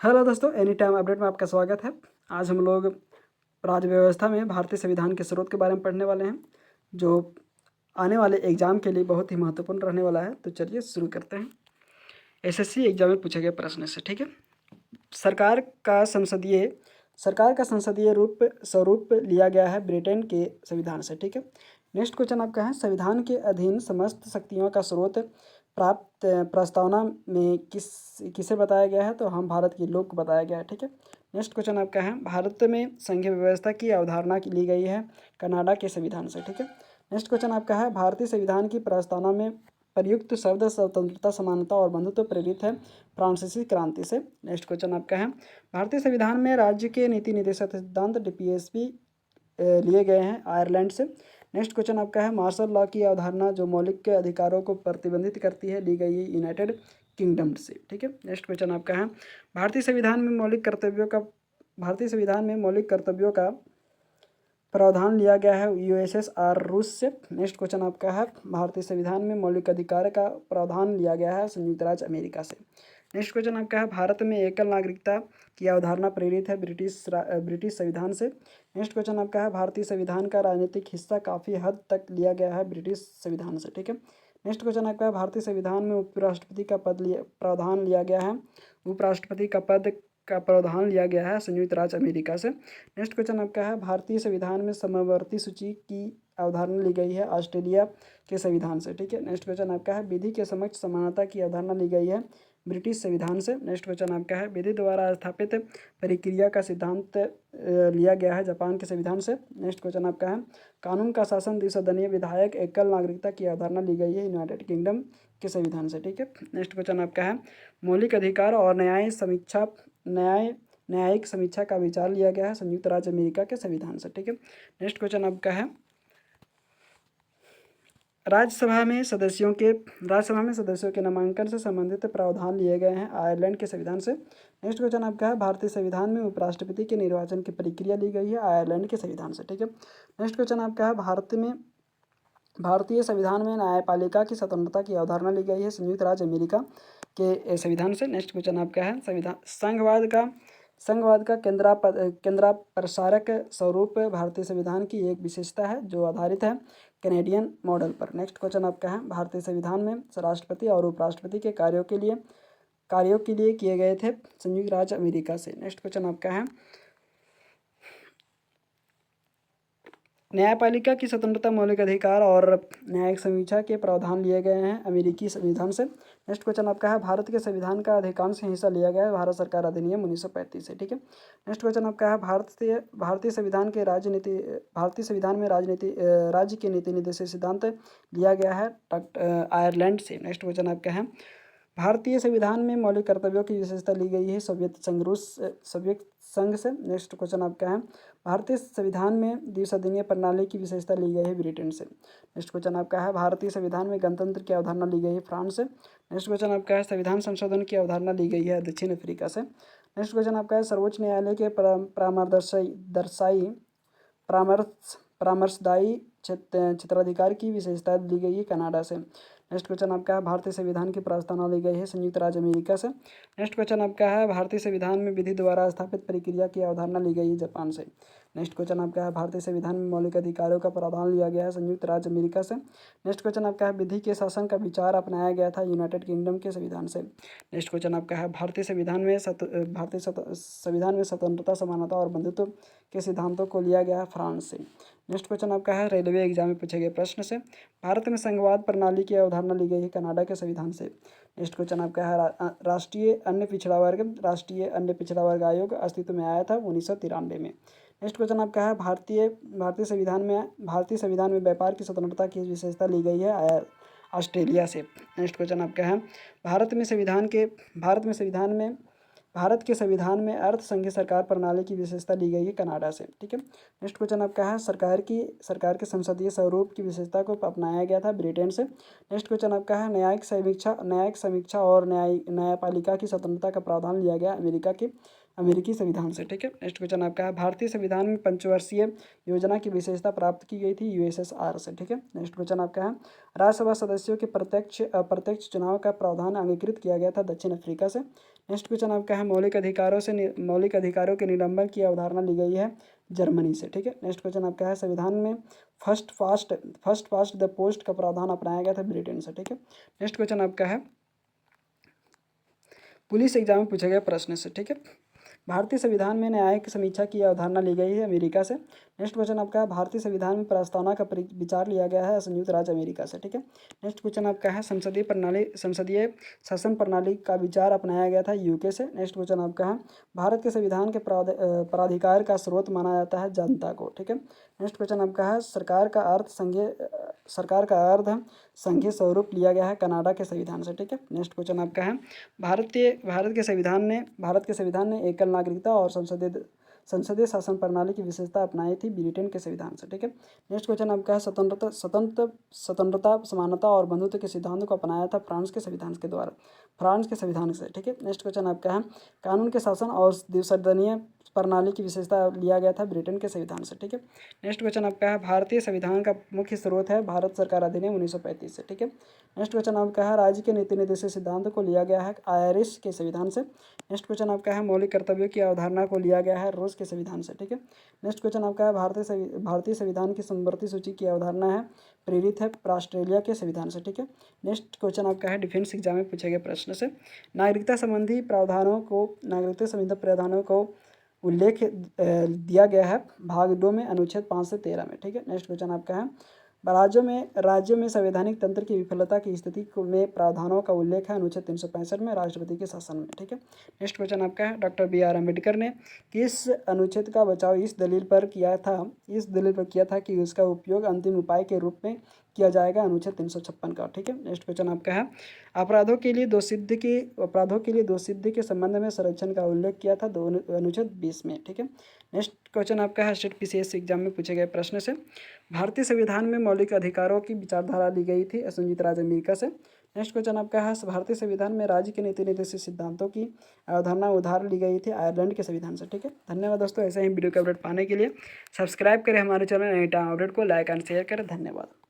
Hello दोस्तों, any time update में आपका स्वागत है। आज हम लोग राज्य व्यवस्था में भारतीय संविधान के स्रोत के बारे में पढ़ने वाले हैं, जो आने वाले एग्जाम के लिए बहुत ही महत्वपूर्ण रहने वाला है। तो चलिए शुरू करते हैं। एसएससी एग्जाम में पूछे गए प्रश्न से, ठीक है। सरकार का संसदीय सरकार का संसदीय रूप स्वरूप लिया गया है ब्रिटेन के संविधान से, ठीक है। नेक्स्ट क्वेश्चन आपका है, संविधान के अधीन समस्त शक्तियों का स्रोत प्राप्त प्रस्तावना में किसे बताया गया है? तो हम भारत के लोक को बताया गया है, ठीक है। नेक्स्ट क्वेश्चन आपका है, भारत में संघीय व्यवस्था की अवधारणा की ली गई है कनाडा के संविधान से, ठीक है। नेक्स्ट क्वेश्चन आपका है, भारतीय संविधान की प्रस्तावना में प्रयुक्त शब्द स्वतंत्रता, समानता और बंधुत्व प्रेरित है फ्रांसीसी क्रांति से। नेक्स्ट क्वेश्चन आपका है, भारतीय संविधान में राज्य के नीति निर्देशक सिद्धांत डीपीएसपी लिए गए हैं आयरलैंड से। नेक्स्ट क्वेश्चन आपका है, मार्शल लॉ की अवधारणा जो मौलिक अधिकारों को प्रतिबंधित करती है ली गई है यूनाइटेड किंगडम से, ठीक है। नेक्स्ट क्वेश्चन आपका है, भारतीय संविधान में मौलिक कर्तव्यों का प्रावधान लिया गया है यूएसएसआर रूस से। नेक्स्ट क्वेश्चन आपका है, भारतीय संविधान में मौलिक अधिकार का प्रावधान लिया गया है संयुक्त राज्य अमेरिका से। नेक्स्ट क्वेश्चन आपका है, भारत में एकल नागरिकता की अवधारणा प्रेरित है ब्रिटिश संविधान से। नेक्स्ट क्वेश्चन आपका है, भारतीय संविधान का राजनीतिक हिस्सा काफ़ी हद तक लिया गया है ब्रिटिश संविधान से, ठीक है। नेक्स्ट क्वेश्चन आपका है, भारतीय संविधान में उपराष्ट्रपति का प्रावधान लिया गया है उपराष्ट्रपति का पद का प्रावधान लिया गया है संयुक्त राज्य अमेरिका से। नेक्स्ट क्वेश्चन आपका है, भारतीय संविधान में समवर्ती सूची की अवधारणा ली गई है ऑस्ट्रेलिया के संविधान से, ठीक है। नेक्स्ट क्वेश्चन आपका है, विधि के समक्ष समानता की अवधारणा ली गई है ब्रिटिश संविधान से। नेक्स्ट क्वेश्चन आपका है, विधि द्वारा स्थापित परिक्रिया का सिद्धांत लिया गया है जापान के संविधान से। नेक्स्ट क्वेश्चन आपका है, कानून का शासन द्विसदनीय विधायक एकल नागरिकता की अवधारणा ली गई है यूनाइटेड किंगडम के संविधान से, ठीक है। नेक्स्ट क्वेश्चन आपका है, मौलिक अधिकार और न्यायिक समीक्षा का विचार लिया गया है संयुक्त राज्य अमेरिका के संविधान से, ठीक है। नेक्स्ट क्वेश्चन आपका है, राज्यसभा में सदस्यों के नामांकन से संबंधित प्रावधान लिए गए हैं आयरलैंड के संविधान से। नेक्स्ट क्वेश्चन आपका है, भारतीय संविधान में उपराष्ट्रपति के निर्वाचन की प्रक्रिया ली गई है आयरलैंड के संविधान से, ठीक है। नेक्स्ट क्वेश्चन आपका है, भारतीय संविधान में न्यायपालिका की स्वतंत्रता की अवधारणा ली गई है संयुक्त राज्य अमेरिका के संविधान से। नेक्स्ट क्वेश्चन आपका है, संघवाद का केंद्रा प्रसारक स्वरूप भारतीय संविधान की एक विशेषता है जो आधारित है कैनेडियन मॉडल पर। नेक्स्ट क्वेश्चन आपका है, भारतीय संविधान में राष्ट्रपति और उपराष्ट्रपति के कार्यों के लिए किए गए थे संयुक्त राज्य अमेरिका से। नेक्स्ट क्वेश्चन आपका है, न्यायपालिका की स्वतंत्रता, मौलिक अधिकार और न्यायिक समीक्षा के प्रावधान लिए गए हैं अमेरिकी संविधान से। नेक्स्ट क्वेश्चन आपका है, भारत के संविधान का अधिकांश हिस्सा लिया गया है भारत सरकार अधिनियम 1935 से, ठीक है। नेक्स्ट क्वेश्चन आपका है, भारतीय संविधान में राज्य के नीति निर्देशक सिद्धांत लिया गया है आयरलैंड से। नेक्स्ट क्वेश्चन आपका है, भारतीय संविधान में मौलिक कर्तव्यों की विशेषता ली गई है सोवियत संघ से। नेक्स्ट क्वेश्चन आपका है, भारतीय संविधान में द्विसदनीय प्रणाली की विशेषता ली गई है ब्रिटेन से। नेक्स्ट क्वेश्चन आपका है, भारतीय संविधान में गणतंत्र की अवधारणा ली गई है फ्रांस से। नेक्स्ट क्वेश्चन आपका है, संविधान संशोधन की अवधारणा ली गई है दक्षिण अफ्रीका से। नेक्स्ट क्वेश्चन आपका है, सर्वोच्च न्यायालय के परामर्शदायी क्षेत्राधिकार की विशेषता ली गई है कनाडा से। नेक्स्ट क्वेश्चन आपका है, भारतीय संविधान की प्रस्तावना ली गई है संयुक्त राज्य अमेरिका से। नेक्स्ट क्वेश्चन आपका है, भारतीय संविधान में विधि द्वारा स्थापित प्रक्रिया की अवधारणा ली गई है जापान से। नेक्स्ट क्वेश्चन आपका है, भारतीय संविधान में मौलिक अधिकारों का प्रावधान लिया गया है संयुक्त राज्य अमेरिका से। नेक्स्ट क्वेश्चन आपका है, विधि के शासन का विचार अपनाया गया था यूनाइटेड किंगडम के संविधान से। नेक्स्ट क्वेश्चन आपका है, भारतीय संविधान में स्वतंत्रता, समानता और बंधुत्व के सिद्धांतों को लिया गया है फ्रांस से। नेक्स्ट क्वेश्चन आपका है, रेलवे एग्जाम में पूछे गए प्रश्न से, भारत में संघवाद प्रणाली की अवधारणा ली गई है कनाडा के संविधान से। नेक्स्ट क्वेश्चन आपका है, राष्ट्रीय अन्य पिछड़ा वर्ग आयोग अस्तित्व में आया था 1993 में। नेक्स्ट क्वेश्चन आपका है, भारतीय संविधान में व्यापार की स्वतंत्रता की विशेषता ली गई है ऑस्ट्रेलिया से। नेक्स्ट क्वेश्चन आपका है, भारत के संविधान में अर्ध संघीय सरकार प्रणाली की विशेषता ली गई है कनाडा से, ठीक है। नेक्स्ट क्वेश्चन आपका है, सरकार के संसदीय स्वरूप की विशेषता को अपनाया गया था ब्रिटेन से। नेक्स्ट क्वेश्चन आपका है, न्यायिक समीक्षा और न्यायपालिका की स्वतंत्रता का प्रावधान लिया गया अमेरिकी संविधान से, ठीक है। नेक्स्ट क्वेश्चन आपका है, भारतीय संविधान में पंचवर्षीय योजना की विशेषता प्राप्त की गई थी यूएसएसआर से, ठीक है। नेक्स्ट क्वेश्चन आपका है, राज्यसभा सदस्यों के प्रत्यक्ष अप्रत्यक्ष चुनाव का प्रावधान अंगीकृत किया गया था दक्षिण अफ्रीका से। नेक्स्ट क्वेश्चन आपका है मौलिक अधिकारों के निलंबन की अवधारणा ली गई है जर्मनी से। ठीक है। नेक्स्ट क्वेश्चन आपका है संविधान में फर्स्ट पास्ट द पोस्ट का प्रावधान अपनाया गया था ब्रिटेन से। ठीक है। नेक्स्ट क्वेश्चन आपका है पुलिस एग्जाम में पूछा गया प्रश्न से। ठीक है। भारतीय संविधान में न्यायिक समीक्षा की अवधारणा ली गई है अमेरिका से। नेक्स्ट क्वेश्चन आपका है भारतीय संविधान में प्रस्तावना का विचार लिया गया है संयुक्त राज्य अमेरिका से। ठीक है। नेक्स्ट क्वेश्चन आपका है संसदीय शासन प्रणाली का विचार अपनाया गया था यूके से। नेक्स्ट क्वेश्चन आपका है भारत के संविधान के प्राधिकार का स्रोत माना जाता है जनता को। ठीक है। नेक्स्ट क्वेश्चन आपका है सरकार का अर्थ संघीय स्वरूप लिया गया है कनाडा के संविधान से। ठीक है। नेक्स्ट क्वेश्चन आपका है भारत के संविधान ने एकल नागरिकता और संसदीय शासन प्रणाली की विशेषता अपनाई थी ब्रिटेन के संविधान से। ठीक है। नेक्स्ट क्वेश्चन आपका है स्वतंत्रता समानता और बंधुत्व के सिद्धांतों को अपनाया था फ्रांस के संविधान से। ठीक है। नेक्स्ट क्वेश्चन आपका है कानून के शासन और द्विसदनीय प्रणाली की विशेषता लिया गया था ब्रिटेन के संविधान से। ठीक है। नेक्स्ट क्वेश्चन आपका है भारतीय संविधान का मुख्य स्रोत है भारत सरकार अधिनियम 1935 से। ठीक है। नेक्स्ट क्वेश्चन आपका है राज्य के नीति निर्देशीय सिद्धांतों को लिया गया है आयरिश के संविधान से। नेक्स्ट क्वेश्चन आपका है मौलिक कर्तव्यों की अवधारणा को लिया गया है रूस के संविधान से। ठीक है। नेक्स्ट क्वेश्चन आपका है भारतीय संविधान की समवर्ती सूची की अवधारणा है प्रेरित है ऑस्ट्रेलिया के संविधान से। ठीक है। नेक्स्ट क्वेश्चन आपका है डिफेंस एग्जाम में पूछे गए प्रश्न से नागरिकता संबंधी प्रावधानों को उल्लेख दिया गया है भाग 2 में अनुच्छेद 5 से 13 में। ठीक है। नेक्स्ट क्वेश्चन आपका है राज्यों में संवैधानिक तंत्र की विफलता की स्थिति में प्रावधानों का उल्लेख है अनुच्छेद 365 में राष्ट्रपति के शासन में। ठीक है। नेक्स्ट क्वेश्चन आपका है डॉक्टर BR अम्बेडकर ने किस अनुच्छेद का बचाव इस दलील पर किया था कि उसका उपयोग अंतिम उपाय के रूप में किया जाएगा अनुच्छेद 356 का। ठीक है। नेक्स्ट क्वेश्चन आपका है अपराधों के लिए दोषसिद्धि के संबंध में संरक्षण का उल्लेख किया था अनुच्छेद 20 में। ठीक है। नेक्स्ट क्वेश्चन आपका है स्टेट PCS एग्जाम में पूछे गए प्रश्न से भारतीय संविधान में मौलिक अधिकारों की विचारधारा ली गई थी संयुक्त राज्य अमेरिका से। नेक्स्ट क्वेश्चन आपका है भारतीय संविधान में राज्य के नीति निर्देशित सिद्धांतों की अवधारणा उधार ली गई थी आयरलैंड के संविधान से। ठीक है। धन्यवाद दोस्तों। ऐसे ही वीडियो के अपडेट पाने के लिए सब्सक्राइब करें हमारे चैनल एनी टाइम अपडेट को, लाइक एंड शेयर करें। धन्यवाद।